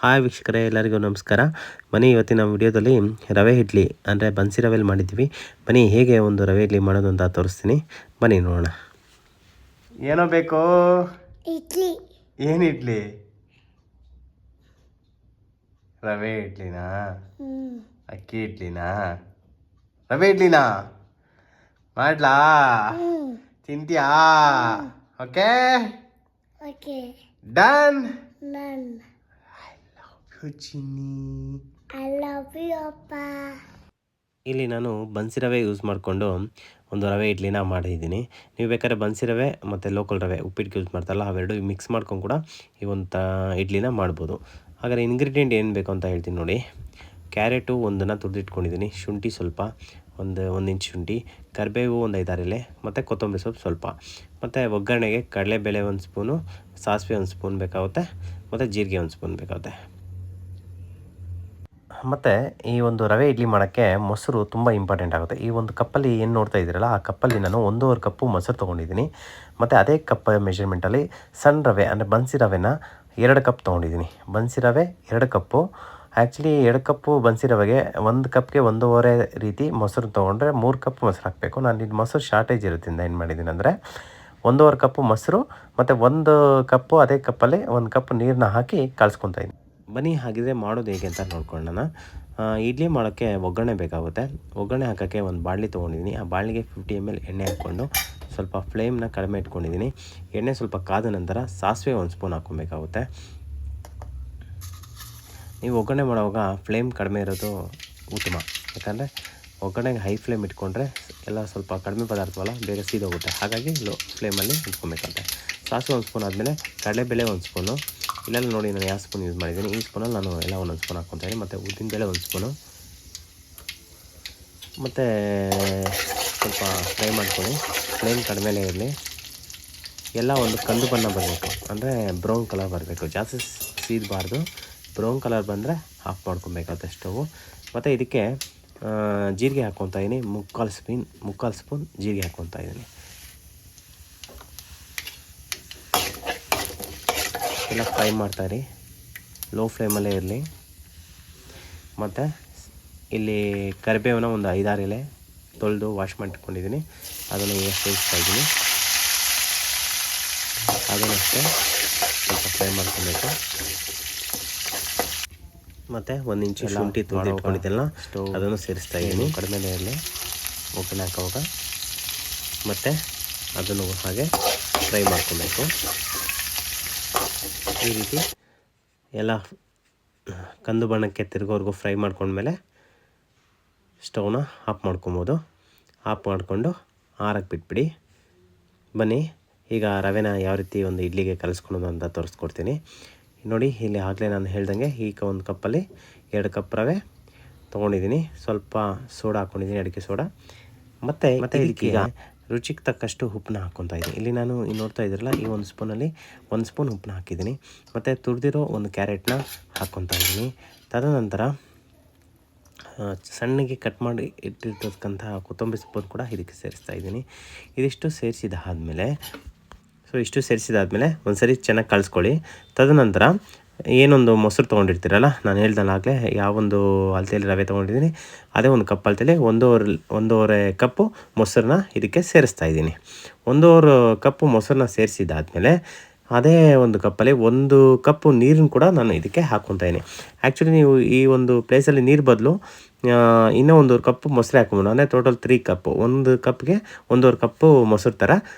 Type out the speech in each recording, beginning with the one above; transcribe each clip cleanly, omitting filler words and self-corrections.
Hi ವೀಕ್ಷಕರೇ, ಎಲ್ಲರಿಗೂ ನಮಸ್ಕಾರ. ಬನ್ನಿ, ಇವತ್ತಿನ ವಿಡಿಯೋದಲ್ಲಿ ರವೆ ಇಡ್ಲಿ ಅಂದರೆ ಬನ್ಸಿ ರವೆಯಲ್ಲಿ ಮಾಡಿದ್ದೀವಿ. ಬನ್ನಿ, ಹೇಗೆ ಒಂದು ರವೆ ಇಡ್ಲಿ ಮಾಡೋದು ಅಂತ ತೋರಿಸ್ತೀನಿ. ಬನ್ನಿ ನೋಡೋಣ. ಏನೋ ಬೇಕು? ಇಡ್ಲಿ. ಏನು ಇಡ್ಲಿ? ರವೆ ಇಡ್ಲಿನಾ? ಅಕ್ಕಿ ಇಡ್ಲಿನಾ? ರವೆ ಇಡ್ಲಿನಾ ಮಾಡ್ಲಾ? ತಿಂತೀಯಾ? Okay okay. ಡನ್. ನನ್. ಐ ಲವ್ ಯು ಅಪ್ಪ. ಇಲ್ಲಿ ನಾನು ಬನ್ಸಿ ರವೆ ಯೂಸ್ ಮಾಡಿಕೊಂಡು ಒಂದು ರವೆ ಇಡ್ಲಿನ ಮಾಡಿದ್ದೀನಿ. ನೀವು ಬೇಕಾದ್ರೆ ಬನ್ಸಿ ರವೆ ಮತ್ತು ಲೋಕಲ್ ರವೆ ಉಪ್ಪಿಟ್ಟಿಗೆ ಯೂಸ್ ಮಾಡ್ತಾರಲ್ಲ, ಅವೆರಡು ಮಿಕ್ಸ್ ಮಾಡ್ಕೊಂಡು ಕೂಡ ಈ ಒಂದು ಇಡ್ಲಿನ ಮಾಡ್ಬೋದು. ಹಾಗಾದ್ರೆ ಇಂಗ್ರೀಡಿಯೆಂಟ್ ಏನು ಬೇಕು ಅಂತ ಹೇಳ್ತೀನಿ ನೋಡಿ. ಕ್ಯಾರೆಟು ಒಂದನ್ನು ತುರಿದಿಟ್ಕೊಂಡಿದ್ದೀನಿ, ಶುಂಠಿ ಸ್ವಲ್ಪ, ಒಂದು ಇಂಚು ಶುಂಠಿ, ಕರಿಬೇವು ಒಂದು 5-6 ಎಲೆ, ಮತ್ತು ಕೊತ್ತಂಬರಿ ಸೊಪ್ಪು ಸ್ವಲ್ಪ, ಮತ್ತು ಒಗ್ಗರಣೆಗೆ ಕಡಲೆಬೇಳೆ 1 ಸ್ಪೂನು, ಸಾಸಿವೆ 1 ಸ್ಪೂನ್ ಬೇಕಾಗುತ್ತೆ, ಮತ್ತು ಜೀರಿಗೆ 1 ಸ್ಪೂನ್ ಬೇಕಾಗುತ್ತೆ. ಮತ್ತು ಈ ಒಂದು ರವೆ ಇಡ್ಲಿ ಮಾಡೋಕ್ಕೆ ಮೊಸರು ತುಂಬ ಇಂಪಾರ್ಟೆಂಟ್ ಆಗುತ್ತೆ. ಈ ಒಂದು ಕಪ್ಪಲ್ಲಿ ಏನು ನೋಡ್ತಾ ಇದ್ದೀರಲ್ಲ, ಆ ಕಪ್ಪಲ್ಲಿ ನಾನು 1.5 ಕಪ್ಪು ಮೊಸರು ತೊಗೊಂಡಿದ್ದೀನಿ. ಮತ್ತು ಅದೇ ಕಪ್ ಮೆಷರ್ಮೆಂಟಲ್ಲಿ ಸಣ್ಣ ರವೆ ಅಂದರೆ ಬನ್ಸಿ ರವೆನ 2 ಕಪ್ ತೊಗೊಂಡಿದ್ದೀನಿ. ಬನ್ಸಿ ರವೆ 2 ಕಪ್ಪು. ಆ್ಯಕ್ಚುಲಿ 2 ಕಪ್ಪು ಬನ್ಸಿ ರವೆಗೆ 1 ಕಪ್ಗೆ 1.5 ರೀತಿ ಮೊಸರು ತೊಗೊಂಡ್ರೆ 3 ಕಪ್ ಮೊಸರು ಹಾಕಬೇಕು. ನಾನು ಇದು ಮೊಸರು ಶಾರ್ಟೇಜ್ ಇರೋದ್ರಿಂದ ಏನು ಮಾಡಿದ್ದೀನಿ ಅಂದರೆ 1.5 ಕಪ್ಪು ಮೊಸರು ಮತ್ತು 1 ಕಪ್ಪು ಅದೇ ಕಪ್ಪಲ್ಲಿ 1 ಕಪ್ ನೀರನ್ನ ಹಾಕಿ ಕಲಿಸ್ಕೊತಾ ಇದ್ದೀನಿ. ಬನ್ನಿ, ಹಾಗಿದ್ರೆ ಮಾಡೋದು ಹೇಗೆ ಅಂತ ನೋಡ್ಕೊಳ್ಳೋಣ. ಇಡ್ಲಿ ಮಾಡೋಕ್ಕೆ ಒಗ್ಗರಣೆ ಬೇಕಾಗುತ್ತೆ. ಒಗ್ಗರಣೆ ಹಾಕೋಕ್ಕೆ ಒಂದು ಬಾಣಲಿ ತೊಗೊಂಡಿದ್ದೀನಿ. ಆ ಬಾಣಲಿಗೆ 50 ml ಎಣ್ಣೆ ಹಾಕ್ಕೊಂಡು ಸ್ವಲ್ಪ ಫ್ಲೇಮ್ನ ಕಡಿಮೆ ಇಟ್ಕೊಂಡಿದ್ದೀನಿ. ಎಣ್ಣೆ ಸ್ವಲ್ಪ ಕಾದ ನಂತರ ಸಾಸಿವೆ 1 ಸ್ಪೂನ್ ಹಾಕ್ಕೊಬೇಕಾಗುತ್ತೆ. ನೀವು ಒಗ್ಗರಣೆ ಮಾಡುವಾಗ ಫ್ಲೇಮ್ ಕಡಿಮೆ ಇರೋದು ಉತ್ತಮ. ಯಾಕಂದರೆ ಒಗ್ಗರಣೆಗೆ ಹೈ ಫ್ಲೇಮ್ ಇಟ್ಕೊಂಡ್ರೆ ಎಲ್ಲ ಸ್ವಲ್ಪ ಕಡಿಮೆ ಪದಾರ್ಥವಲ್ಲ, ಬೇಗ ಸೀದೋಗುತ್ತೆ. ಹಾಗಾಗಿ ಲೋ ಫ್ಲೇಮಲ್ಲಿ ಇಟ್ಕೊಬೇಕಾಗುತ್ತೆ. ಸಾಸಿವೆ 1 ಸ್ಪೂನ್ ಆದಮೇಲೆ ಕಡಲೆಬೇಳೆ 1 ಸ್ಪೂನು. ಇಲ್ಲೆಲ್ಲ ನೋಡಿ ನಾನು ಯಾವ ಸ್ಪೂನ್ ಯೂಸ್ ಮಾಡಿದ್ದೀನಿ. ಈ ಸ್ಪೂನಲ್ಲಿ ನಾನು ಎಲ್ಲ 1 ಸ್ಪೂನ್ ಹಾಕ್ಕೊತೀನಿ. ಮತ್ತು ಉದ್ದಿನಬೇಳೆ 1 ಸ್ಪೂನು. ಮತ್ತು ಸ್ವಲ್ಪ ಫ್ರೈ ಮಾಡ್ಕೊಳ್ಳಿ. ಫ್ಲೇಮ್ ಕಡಿಮೆಲೇ ಇರಲಿ. ಎಲ್ಲ ಒಂದು ಕಂದು ಬಣ್ಣ ಬರಬೇಕು, ಅಂದರೆ ಬ್ರೌನ್ ಕಲರ್ ಬರಬೇಕು. ಜಾಸ್ತಿ ಸೀದಬಾರ್ದು. ಬ್ರೌನ್ ಕಲರ್ ಬಂದರೆ ಆಫ್ ಮಾಡ್ಕೊಬೇಕಾಗುತ್ತೆ ಸ್ಟವು. ಮತ್ತು ಇದಕ್ಕೆ ಜೀರಿಗೆ ಹಾಕ್ಕೊತಾ ಇದ್ದೀನಿ. ಮುಕ್ಕಾಲು ಸ್ಪೂನ್ ಜೀರಿಗೆ ಹಾಕ್ಕೊತಾ ಇದ್ದೀನಿ. ಎಲ್ಲ ಫ್ರೈ ಮಾಡ್ತಾಯಿರಿ, ಲೋ ಫ್ಲೇಮಲ್ಲೇ ಇರಲಿ. ಮತ್ತು ಇಲ್ಲಿ ಕರಿಬೇವನ್ನ ಒಂದು 5-6 ಎಲೆ ತೊಳೆದು ವಾಶ್ ಮಾಡಿಟ್ಕೊಂಡಿದ್ದೀನಿ. ಅದನ್ನು ಈಗ ಸೇರಿಸ್ತಾ ಇದ್ದೀನಿ. ಅದನ್ನು ಅಷ್ಟೇ ಸ್ವಲ್ಪ ಫ್ರೈ ಮಾಡ್ಕೊಬೇಕು. ಮತ್ತು 1 ಇಂಚು ಶುಂಠಿ ತೊಳೆದಿಟ್ಕೊಂಡಿದ್ದೆಲ್ಲ ಅದನ್ನು ಸೇರಿಸ್ತಾ ಇದ್ದೀನಿ. ಕಡಿಮೆ ಇರಲಿ ಒಗ್ಗರಣೆ ಹಾಕೋವಾಗ. ಮತ್ತು ಅದನ್ನು ಹಾಗೆ ಫ್ರೈ ಮಾಡ್ಕೊಬೇಕು. ಈ ರೀತಿ ಎಲ್ಲ ಕಂದು ಬಣ್ಣಕ್ಕೆ ತಿರುಗೋವರೆಗೂ ಫ್ರೈ ಮಾಡ್ಕೊಂಡ್ಮೇಲೆ ಸ್ಟವ್ನ ಆಫ್ ಮಾಡ್ಕೊಬೋದು. ಆಫ್ ಮಾಡಿಕೊಂಡು ಆರಕ್ಕೆ ಬಿಟ್ಬಿಡಿ. ಬನ್ನಿ, ಈಗ ರವೆನ ಯಾವ ರೀತಿ ಒಂದು ಇಡ್ಲಿಗೆ ಕಲಿಸ್ಕೊಳೋದು ಅಂತ ತೋರಿಸ್ಕೊಡ್ತೀನಿ ನೋಡಿ. ಇಲ್ಲಿ ಆಗಲೇ ನಾನು ಹೇಳ್ದಂಗೆ ಈಗ 1 ಕಪ್ಪಲ್ಲಿ 2 ಕಪ್ ರವೆ ತೊಗೊಂಡಿದ್ದೀನಿ. ಸ್ವಲ್ಪ ಸೋಡಾ ಹಾಕ್ಕೊಂಡಿದ್ದೀನಿ, ಅಡಿಕೆ ಸೋಡಾ. ಮತ್ತು ಇದಕ್ಕೀಗ ರುಚಿಗೆ ತಕ್ಕಷ್ಟು ಉಪ್ಪನ್ನ ಹಾಕ್ಕೊತಾ ಇದ್ದೀನಿ. ಇಲ್ಲಿ ನಾನು ನೋಡ್ತಾ ಇದ್ದೀರಲ್ಲ, ಈ 1 ಸ್ಪೂನಲ್ಲಿ 1 ಸ್ಪೂನ್ ಉಪ್ಪನ್ನ ಹಾಕಿದ್ದೀನಿ. ಮತ್ತು ತುರಿದಿರೋ ಒಂದು ಕ್ಯಾರೆಟ್ನ ಹಾಕ್ಕೊತಾ ಇದ್ದೀನಿ. ತದನಂತರ ಸಣ್ಣಗೆ ಕಟ್ ಮಾಡಿ ಇಟ್ಟಿರ್ತಕ್ಕಂತಹ ಕೊತ್ತಂಬರಿ ಸೊಪ್ಪನ್ನು ಕೂಡ ಇದಕ್ಕೆ ಸೇರಿಸ್ತಾ ಇದ್ದೀನಿ. ಇದಿಷ್ಟು ಸೇರಿಸಿದಾದ್ಮೇಲೆ ಒಂದು ಸರಿ ಚೆನ್ನಾಗಿ ಕಲಿಸ್ಕೊಳ್ಳಿ. ತದನಂತರ ಏನೊಂದು ಮೊಸರು ತೊಗೊಂಡಿರ್ತೀರಲ್ಲ, ನಾನು ಹೇಳ್ದಲ್ಲಾಗಲೇ ಯಾವೊಂದು ಅಳತೆಯಲ್ಲಿ ರವೆ ತೊಗೊಂಡಿದ್ದೀನಿ ಅದೇ 1 ಕಪ್ ಅಳತೆಯಲ್ಲಿ 1.5 ಕಪ್ಪು ಮೊಸರನ್ನ ಇದಕ್ಕೆ ಸೇರಿಸ್ತಾ ಇದ್ದೀನಿ. 1.5 ಕಪ್ಪು ಮೊಸರನ್ನ ಸೇರಿಸಿದಾದ್ಮೇಲೆ ಅದೇ 1 ಕಪ್ಪಲ್ಲಿ 1 ಕಪ್ಪು ನೀರನ್ನು ಕೂಡ ನಾನು ಇದಕ್ಕೆ ಹಾಕ್ಕೊತಾ ಇದ್ದೀನಿ. ಆ್ಯಕ್ಚುಲಿ ನೀವು ಈ ಒಂದು ಪ್ಲೇಸಲ್ಲಿ ನೀರು ಬದಲು ಇನ್ನೂ 1.5 ಕಪ್ಪು ಮೊಸರು ಹಾಕ್ಬೋದು. ಅಂದರೆ ಟೋಟಲ್ 3 ಕಪ್ಪು. 1 ಕಪ್ಗೆ 1.5 ಕಪ್ಪು ಮೊಸರು ಥರ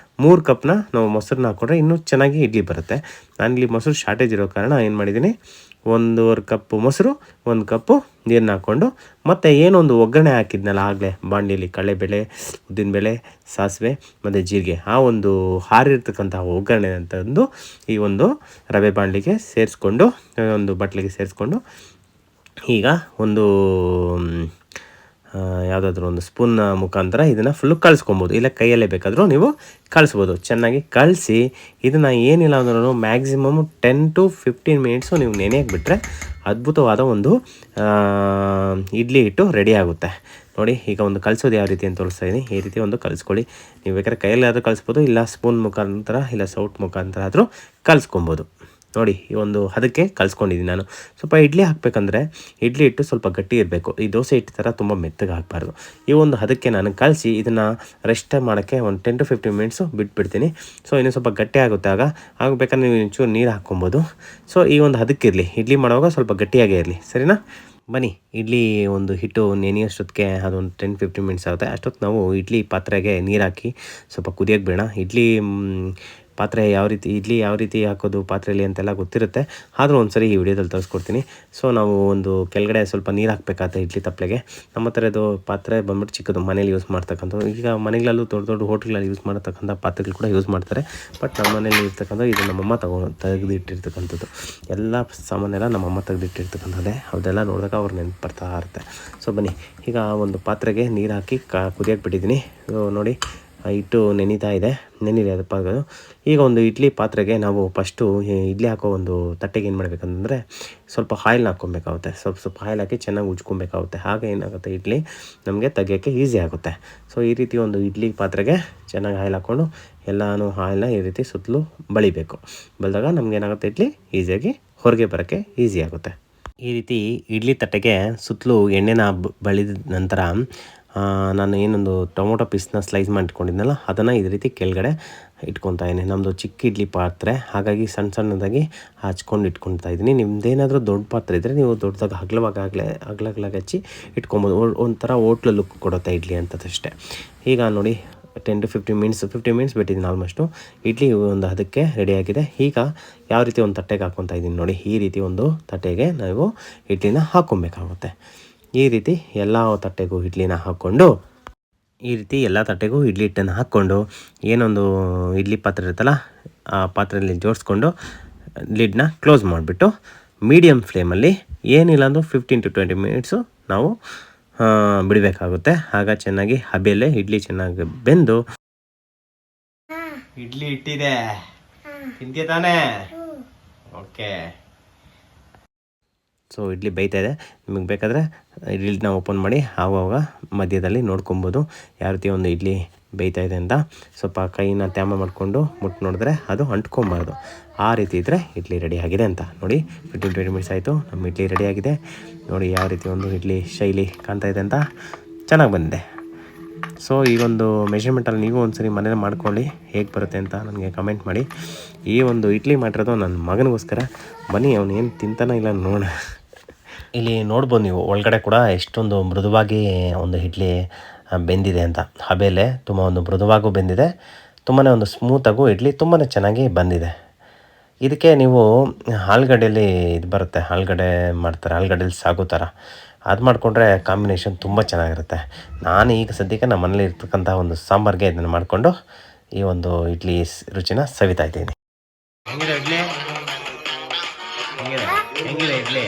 3 ಕಪ್ನ ನಾವು ಮೊಸರನ್ನ ಹಾಕ್ಕೊಂಡ್ರೆ ಇನ್ನೂ ಚೆನ್ನಾಗಿ ಇಡ್ಲಿ ಬರುತ್ತೆ. ನಾನಿಲ್ಲಿ ಮೊಸರು ಶಾರ್ಟೇಜ್ ಇರೋ ಕಾರಣ ಏನು ಮಾಡಿದ್ದೀನಿ, 1.5 ಕಪ್ಪು ಮೊಸರು, 1 ಕಪ್ಪು ನೀರನ್ನ ಹಾಕ್ಕೊಂಡು, ಮತ್ತು ಏನೊಂದು ಒಗ್ಗರಣೆ ಹಾಕಿದ್ನಲ್ಲ ಆಗಲೇ ಬಾಣಲಿಯಲ್ಲಿ, ಕಡಲೆಬೇಳೆ, ಉದ್ದಿನಬೇಳೆ, ಸಾಸಿವೆ ಮತ್ತು ಜೀರಿಗೆ, ಆ ಒಂದು ಹಾರಿರ್ತಕ್ಕಂಥ ಒಗ್ಗರಣೆ ಅಂತಂದು ಈ ಒಂದು ರವೆ ಬಾಣಲಿಗೆ ಸೇರಿಸ್ಕೊಂಡು, ಒಂದು ಬಟ್ಲಿಗೆ ಸೇರಿಸ್ಕೊಂಡು, ಈಗ ಒಂದು ಯಾವುದಾದ್ರೂ ಒಂದು ಸ್ಪೂನ್ ಮುಖಾಂತರ ಇದನ್ನು ಫುಲ್ಲು ಕಳಿಸ್ಕೊಬೋದು. ಇಲ್ಲ ಕೈಯಲ್ಲೇ ಬೇಕಾದರೂ ನೀವು ಕಳಿಸ್ಬೋದು. ಚೆನ್ನಾಗಿ ಕಳಿಸಿ ಇದನ್ನು ಏನಿಲ್ಲ ಅಂದ್ರೂ ಮ್ಯಾಕ್ಸಿಮಮ್ 10 to 15 ಮಿನಿಟ್ಸು ನೀವು ನೆನೆಯಕ್ಕೆ ಬಿಟ್ಟರೆ ಅದ್ಭುತವಾದ ಒಂದು ಇಡ್ಲಿ ಹಿಟ್ಟು ರೆಡಿ ಆಗುತ್ತೆ ನೋಡಿ. ಈಗ ಒಂದು ಕಲಿಸೋದು ಯಾವ ರೀತಿ ಅಂತ ತೋರಿಸ್ತಾ ಇದ್ದೀನಿ. ಈ ರೀತಿ ಒಂದು ಕಲಿಸ್ಕೊಳ್ಳಿ. ನೀವು ಬೇಕಾದ್ರೆ ಕೈಯಲ್ಲಿ ಆದರೂ ಕಲಿಸ್ಬೋದು, ಇಲ್ಲ ಸ್ಪೂನ್ ಮುಖಾಂತರ, ಇಲ್ಲ ಸೌಟ್ ಮುಖಾಂತರ ಆದರೂ ಕಲಿಸ್ಕೊಬೋದು. ನೋಡಿ ಈ ಒಂದು ಹದಕ್ಕೆ ಕಲಿಸ್ಕೊಂಡಿದ್ದೀನಿ ನಾನು. ಸ್ವಲ್ಪ ಇಡ್ಲಿ ಹಾಕಬೇಕಂದ್ರೆ ಇಡ್ಲಿ ಹಿಟ್ಟು ಸ್ವಲ್ಪ ಗಟ್ಟಿ ಇರಬೇಕು, ಈ ದೋಸೆ ಹಿಟ್ಟು ಥರ ತುಂಬ ಮೆತ್ತಗೆ ಹಾಕಬಾರ್ದು. ಈ ಒಂದು ಹದಕ್ಕೆ ನಾನು ಕಲಸಿ ಇದನ್ನು ರೆಸ್ಟ್ ಮಾಡೋಕ್ಕೆ ಒಂದು 10 to 15 ಮಿನಿಟ್ಸು ಬಿಟ್ಬಿಡ್ತೀನಿ. ಸೊ ಇನ್ನೂ ಸ್ವಲ್ಪ ಗಟ್ಟಿ ಆಗುತ್ತೆ, ಆಗಬೇಕಾದ್ರೆ ನೀವು ಒಂಚೂರು ನೀರು ಹಾಕ್ಕೊಬೋದು. ಸೊ ಈ ಒಂದು ಹದಕ್ಕಿರಲಿ, ಇಡ್ಲಿ ಮಾಡುವಾಗ ಸ್ವಲ್ಪ ಗಟ್ಟಿಯಾಗೇ ಇರಲಿ, ಸರಿನಾ? ಬನ್ನಿ, ಇಡ್ಲಿ ಒಂದು ಹಿಟ್ಟು ನೆನೆಯೋಷ್ಟೊತ್ತಿಗೆ ಅದೊಂದು 10-15 ಮಿನಿಟ್ಸ್ ಆಗುತ್ತೆ. ಅಷ್ಟೊತ್ತು ನಾವು ಇಡ್ಲಿ ಪಾತ್ರೆಗೆ ನೀರು ಹಾಕಿ ಸ್ವಲ್ಪ ಕುದಿಯೋಕ್ಕೆ ಬೇಡ. ಪಾತ್ರೆ ಇಡ್ಲಿ ಯಾವ ರೀತಿ ಹಾಕೋದು ಪಾತ್ರೆಯಲ್ಲಿ ಅಂತೆಲ್ಲ ಗೊತ್ತಿರುತ್ತೆ, ಆದರೂ ಒಂದ್ಸರಿ ಈ ವಿಡಿಯೋದಲ್ಲಿ ತೋರಿಸ್ಕೊಡ್ತೀನಿ. ಸೊ ನಾವು ಒಂದು ಕೆಳಗಡೆ ಸ್ವಲ್ಪ ನೀರು ಹಾಕಬೇಕಾಗುತ್ತೆ ಇಡ್ಲಿ ತಪ್ಪಲೆಗೆ. ನಮ್ಮ ಹತ್ರ ಇದು ಪಾತ್ರೆ ಬಂದ್ಬಿಟ್ಟು ಚಿಕ್ಕದು, ಮನೇಲಿ ಯೂಸ್ ಮಾಡ್ತಕ್ಕಂಥದ್ದು. ಈಗ ಮನೆಗಳಲ್ಲೂ ದೊಡ್ಡ ಹೋಟ್ಲ್ಗಳಲ್ಲಿ ಯೂಸ್ ಮಾಡತಕ್ಕಂಥ ಪಾತ್ರೆಗಳು ಕೂಡ ಯೂಸ್ ಮಾಡ್ತಾರೆ. ಬಟ್ ನಮ್ಮ ಮನೇಲಿ ಇರ್ತಕ್ಕಂಥ ಇದು ನಮ್ಮಮ್ಮ ತೆಗೆದಿಟ್ಟಿರ್ತಕ್ಕಂಥದ್ದು. ಎಲ್ಲ ಸಾಮಾನೆಲ್ಲ ನಮ್ಮಮ್ಮ ತೆಗೆದಿಟ್ಟಿರ್ತಕ್ಕಂಥದ್ದೇ. ಅದೆಲ್ಲ ನೋಡಿದಾಗ ಅವ್ರು ನೆನಪು ಬರ್ತಾ ಇರುತ್ತೆ. ಸೊ ಬನ್ನಿ, ಈಗ ಒಂದು ಪಾತ್ರೆಗೆ ನೀರು ಹಾಕಿ ಕುದಿಯೋಕ್ಕೆ ಬಿಟ್ಟಿದ್ದೀನಿ. ನೋಡಿ ಹಿಟ್ಟು ನೆನಿದೆ ಅದು. ಈಗ ಒಂದು ಇಡ್ಲಿ ಪಾತ್ರೆಗೆ ನಾವು ಫಸ್ಟು ಇಡ್ಲಿ ಹಾಕೋ ಒಂದು ತಟ್ಟೆಗೆ ಏನು ಮಾಡಬೇಕಂತಂದರೆ ಸ್ವಲ್ಪ ಆಯಿಲ್ನ ಹಾಕ್ಕೊಬೇಕಾಗುತ್ತೆ. ಸ್ವಲ್ಪ ಆಯಿಲ್ ಹಾಕಿ ಚೆನ್ನಾಗಿ ಉಜ್ಕೊಬೇಕಾಗುತ್ತೆ. ಆಗ ಏನಾಗುತ್ತೆ, ಇಡ್ಲಿ ನಮಗೆ ತೆಗಿಯೋಕ್ಕೆ ಈಸಿ ಆಗುತ್ತೆ. ಸೊ ಈ ರೀತಿ ಒಂದು ಇಡ್ಲಿ ಪಾತ್ರೆಗೆ ಚೆನ್ನಾಗಿ ಆಯಿಲ್ ಹಾಕ್ಕೊಂಡು ಎಲ್ಲನೂ ಆಯಿಲ್ನ ಈ ರೀತಿ ಸುತ್ತಲೂ ಬಳಿಬೇಕು. ಬಳಿದಾಗ ನಮಗೇನಾಗುತ್ತೆ, ಇಡ್ಲಿ ಈಸಿಯಾಗಿ ಹೊರಗೆ ಬರೋಕ್ಕೆ ಈಸಿ ಆಗುತ್ತೆ. ಈ ರೀತಿ ಇಡ್ಲಿ ತಟ್ಟೆಗೆ ಸುತ್ತಲೂ ಎಣ್ಣೆನ ಬಳಿದ ನಂತರ ನಾನು ಏನೊಂದು ಟೊಮೊಟೊ ಪೀಸ್ನ ಸ್ಲೈಸ್ ಮಾಡಿ ಇಟ್ಕೊಂಡಿದ್ನಲ್ಲ, ಅದನ್ನು ಈ ರೀತಿ ಕೆಳಗಡೆ ಇಟ್ಕೊತಾ ಇದ್ದೀನಿ. ನಮ್ಮದು ಚಿಕ್ಕ ಇಡ್ಲಿ ಪಾತ್ರೆ, ಹಾಗಾಗಿ ಸಣ್ಣದಾಗಿ ಹಚ್ಕೊಂಡು ಇಟ್ಕೊತಾ ಇದ್ದೀನಿ. ನಿಮ್ಮದೇನಾದರೂ ದೊಡ್ಡ ಪಾತ್ರೆ ಇದ್ದರೆ ನೀವು ದೊಡ್ಡದಾಗಿ ಅಗಲವಾಗಿ ಹಚ್ಚಿ ಇಟ್ಕೊಬೋದು. ಒಂಥರ ಹೋಟ್ಲು ಲುಕ್ ಕೊಡುತ್ತೆ ಇಡ್ಲಿ ಅಂತದಷ್ಟೇ. ಈಗ ನೋಡಿ 10 to 15 ಮಿನಿಟ್ಸ್ ಬಿಟ್ಟಿದ್ದೀನಿ ಆಲ್ಮೋಸ್ಟು. ಇಡ್ಲಿ ಒಂದು ಅದಕ್ಕೆ ರೆಡಿಯಾಗಿದೆ. ಈಗ ಯಾವ ರೀತಿ ಒಂದು ತಟ್ಟೆಗೆ ಹಾಕ್ಕೊತಾ ಇದ್ದೀನಿ ನೋಡಿ. ಈ ರೀತಿ ಒಂದು ತಟ್ಟೆಗೆ ನಾವು ಇಡ್ಲಿನ ಹಾಕ್ಕೊಬೇಕಾಗುತ್ತೆ. ಈ ರೀತಿ ಎಲ್ಲ ತಟ್ಟೆಗೂ ಇಡ್ಲಿನ ಹಾಕ್ಕೊಂಡು, ಈ ರೀತಿ ಎಲ್ಲ ತಟ್ಟೆಗೂ ಇಡ್ಲಿ ಹಿಟ್ಟನ್ನು ಹಾಕ್ಕೊಂಡು ಏನೊಂದು ಇಡ್ಲಿ ಪಾತ್ರೆ ಇರುತ್ತಲ್ಲ, ಆ ಪಾತ್ರೆಯಲ್ಲಿ ಜೋಡಿಸ್ಕೊಂಡು ಲಿಡ್ನ ಕ್ಲೋಸ್ ಮಾಡಿಬಿಟ್ಟು ಮೀಡಿಯಮ್ ಫ್ಲೇಮಲ್ಲಿ ಏನಿಲ್ಲ ಅಂದರೂ 15 to 20 ಮಿನಿಟ್ಸು ನಾವು ಬಿಡಬೇಕಾಗುತ್ತೆ. ಆಗ ಚೆನ್ನಾಗಿ ಹಬೆಯಲ್ಲೇ ಇಡ್ಲಿ ಚೆನ್ನಾಗಿ ಬೆಂದು. ಇಡ್ಲಿ ಇಟ್ಟಿದೆ, ತಿಂತೀಯ ತಾನೇ? ಓಕೆ. ಸೊ ಇಡ್ಲಿ ಬೇಯ್ತಾ ಇದೆ. ನಿಮಗೆ ಬೇಕಾದರೆ ಇಡ್ಲಿನ ಓಪನ್ ಮಾಡಿ ಆವಾಗ ಮಧ್ಯದಲ್ಲಿ ನೋಡ್ಕೊಬೋದು ಯಾವ ರೀತಿ ಒಂದು ಇಡ್ಲಿ ಬೇಯ್ತಾ ಇದೆ ಅಂತ. ಸ್ವಲ್ಪ ಕೈನ ತ್ಯಾಮ ಮಾಡಿಕೊಂಡು ಮುಟ್ಟು ನೋಡಿದ್ರೆ ಅದು ಅಂಟ್ಕೊಬಾರ್ದು. ಆ ರೀತಿ ಇದ್ದರೆ ಇಡ್ಲಿ ರೆಡಿ ಆಗಿದೆ ಅಂತ. ನೋಡಿ 15 to 20 ಮಿನಿಟ್ಸ್ ಆಯಿತು, ನಮ್ಮ ಇಡ್ಲಿ ರೆಡಿಯಾಗಿದೆ. ನೋಡಿ ಯಾವ ರೀತಿ ಒಂದು ಇಡ್ಲಿ ಶೈಲಿ ಕಾಣ್ತಾ ಇದೆ ಅಂತ, ಚೆನ್ನಾಗಿ ಬಂದಿದೆ. ಸೊ ಈ ಒಂದು ಮೆಷರ್ಮೆಂಟಲ್ಲಿ ನೀವು ಒಂದ್ಸರಿ ಮನೇಲಿ ಮಾಡ್ಕೊಳ್ಳಿ, ಹೇಗೆ ಬರುತ್ತೆ ಅಂತ ನನಗೆ ಕಮೆಂಟ್ ಮಾಡಿ. ಈ ಒಂದು ಇಡ್ಲಿ ಮಾಡಿರೋದು ನನ್ನ ಮಗನಿಗೋಸ್ಕರ. ಬನ್ನಿ, ಅವನು ಏನು ತಿಂತಾನೋ ಇಲ್ಲ ನೋಡೋಣ. ಇಲ್ಲಿ ನೋಡ್ಬೋದು ನೀವು ಒಳಗಡೆ ಕೂಡ ಎಷ್ಟೊಂದು ಮೃದುವಾಗಿ ಒಂದು ಇಡ್ಲಿ ಬೆಂದಿದೆ ಅಂತ. ಹಬೆಲೆ ತುಂಬ ಒಂದು ಮೃದುವಾಗೂ ಬೆಂದಿದೆ, ತುಂಬಾ ಒಂದು ಸ್ಮೂತಾಗೂ ಇಡ್ಲಿ ತುಂಬಾ ಚೆನ್ನಾಗಿ ಬಂದಿದೆ. ಇದಕ್ಕೆ ನೀವು ಆಲೂಗಡ್ಡೆಯಲ್ಲಿ ಇದು ಬರುತ್ತೆ, ಆಲೂಗಡ್ಡೆ ಮಾಡ್ತಾರೆ, ಆಲೂಗಡ್ಡೆಲಿ ಸಾಗೋ ಥರ ಅದು ಮಾಡಿಕೊಂಡ್ರೆ ಕಾಂಬಿನೇಷನ್ ತುಂಬ ಚೆನ್ನಾಗಿರುತ್ತೆ. ನಾನು ಈಗ ಸದ್ಯಕ್ಕೆ ನಮ್ಮ ಮನೇಲಿ ಇರ್ತಕ್ಕಂಥ ಒಂದು ಸಾಂಬಾರಿಗೆ ಇದನ್ನು ಮಾಡಿಕೊಂಡು ಈ ಒಂದು ಇಡ್ಲಿ ರುಚಿನ ಸವಿತಾ ಇದ್ದೀನಿ. ಹೆಂಗಿದೆ ಇಡ್ಲಿ? ಹೆಂಗಿದೆ ಇಡ್ಲಿ?